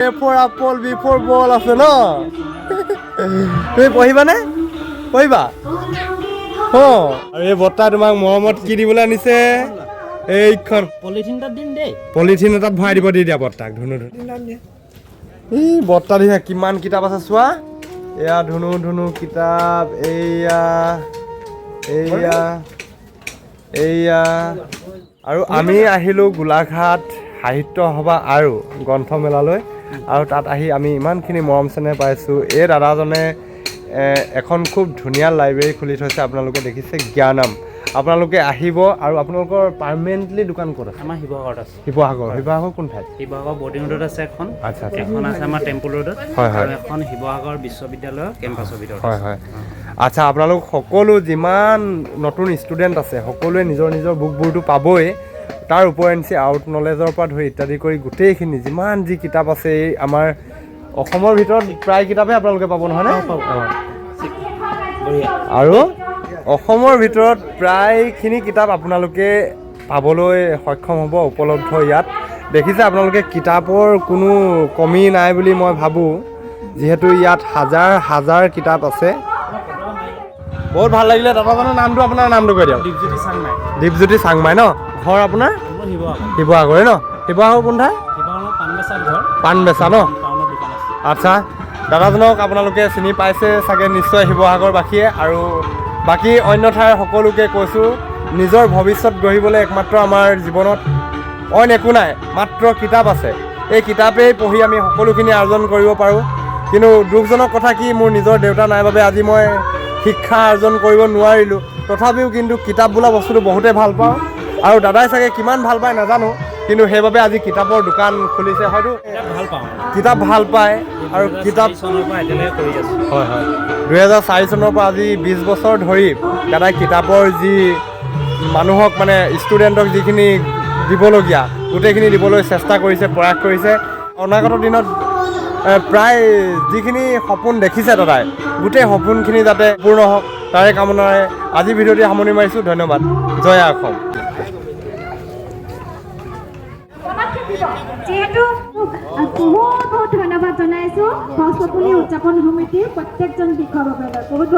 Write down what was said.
A for apple, B for ball আছে ন তুমি পঢ়িবানে পঢ়িবা আৰু এই বৰ্তা তোমাক মৰমত কি দিবলৈ আনিছে এইখন পলিথিন এটাত ভৰাই দিব দি দিয়া বৰ্তাক ধুনু এই বৰ্তা দিছে কিমান কিতাপ আছে চোৱা এয়া ধুনু ধুনু কিতাপ এইয়া এইয়া এইয়া আৰু আমি আহিলোঁ গোলাঘাট সাহিত্য সভা আৰু গ্ৰন্থমেলালৈ আৰু তাত আহি আমি ইমানখিনি মৰম চেনেহ পাইছোঁ এই দাদাজনে এখন খুব ধুনীয়া লাইব্ৰেৰী খুলি থৈছে আপোনালোকে দেখিছে জ্ঞানম আপোনালোকে আহিব আৰু আপোনালোকৰ পাৰ্মানেণ্টলি দোকান ক'ত আছে আমাৰ শিৱসাগৰত আছে শিৱসাগৰ কোন ঠাইত শিৱসাগৰ বৰ্ডিং ৰোডত আছে এখন আচ্ছা এখন আছে আমাৰ টেম্পুল ৰোডত হয় হয় আৰু এখন শিৱসাগৰ বিশ্ববিদ্যালয়ৰ কেম্পাছৰ ভিতৰত হয় হয় আচ্ছা আপোনালোক সকলো যিমান নতুন ষ্টুডেণ্ট আছে সকলোৱে নিজৰ নিজৰ বুকবোৰটো পাবই তাৰ ওপৰঞ্চি আউট নলেজৰ পৰা ধৰি ইত্যাদি কৰি গোটেইখিনি যিমান যি কিতাপ আছে এই আমাৰ অসমৰ ভিতৰত প্ৰায় কিতাপে আপোনালোকে পাব নহয়নে আৰু অসমৰ ভিতৰত প্ৰায়খিনি কিতাপ আপোনালোকে পাবলৈ সক্ষম হ'ব উপলব্ধ ইয়াত দেখিছে আপোনালোকে কিতাপৰ কোনো কমি নাই বুলি মই ভাবোঁ যিহেতু ইয়াত হাজাৰ হাজাৰ কিতাপ আছে বহুত ভাল লাগিলে দাদাজনৰ নামটো আপোনাৰ নামটো কৈ দিয়ক দীপজ্যোতি চাংমাই ন ঘৰ আপোনাৰ শিৱসাগৰে ন শিৱসাগৰ কোন ঠাই পাণবেচা ন আচ্ছা দাদাজনক আপোনালোকে চিনি পাইছে চাগে নিশ্চয় শিৱসাগৰবাসীয়ে আৰু বাকী অন্য ঠাইৰ সকলোকে কৈছোঁ নিজৰ ভৱিষ্যত গঢ়িবলৈ একমাত্ৰ আমাৰ জীৱনত অইন একো নাই মাত্ৰ কিতাপ আছে এই কিতাপেই পঢ়ি আমি সকলোখিনি আৰ্জন কৰিব পাৰোঁ কিন্তু দুখজনক কথা কি মোৰ নিজৰ দেউতা নাই বাবে আজি মই শিক্ষা আৰ্জন কৰিব নোৱাৰিলোঁ তথাপিও কিন্তু কিতাপ বোলা বস্তুটো বহুতেই ভাল পাওঁ আৰু দাদাই চাগে কিমান ভাল পায় নাজানো কিন্তু সেইবাবে আজি কিতাপৰ দোকান খুলিছে হয়তো কিতাপ ভাল পায় আৰু কিতাপ হয় হয় 2004 চনৰ পৰা আজি 20 বছৰ ধৰি দাদাই কিতাপৰ যি মানুহক মানে ষ্টুডেণ্টক যিখিনি দিবলগীয়া গোটেইখিনি দিবলৈ চেষ্টা কৰিছে প্ৰয়াস কৰিছে অনাগত দিনত প্ৰায় যিখিনি সপোন দেখিছে দাদাই গোটেই সপোনখিনি যাতে পূৰ্ণ হওক তাৰে কামনাৰে আজি ভিডিঅ'টি সামৰণি মাৰিছোঁ ধন্যবাদ জয় অসম যিহেতু বহুত ধন্যবাদ জনাইছোঁ সৰস্বতী উদযাপন সমিতিৰ প্ৰত্যেকজন শিক্ষকৰ বাবে বহুত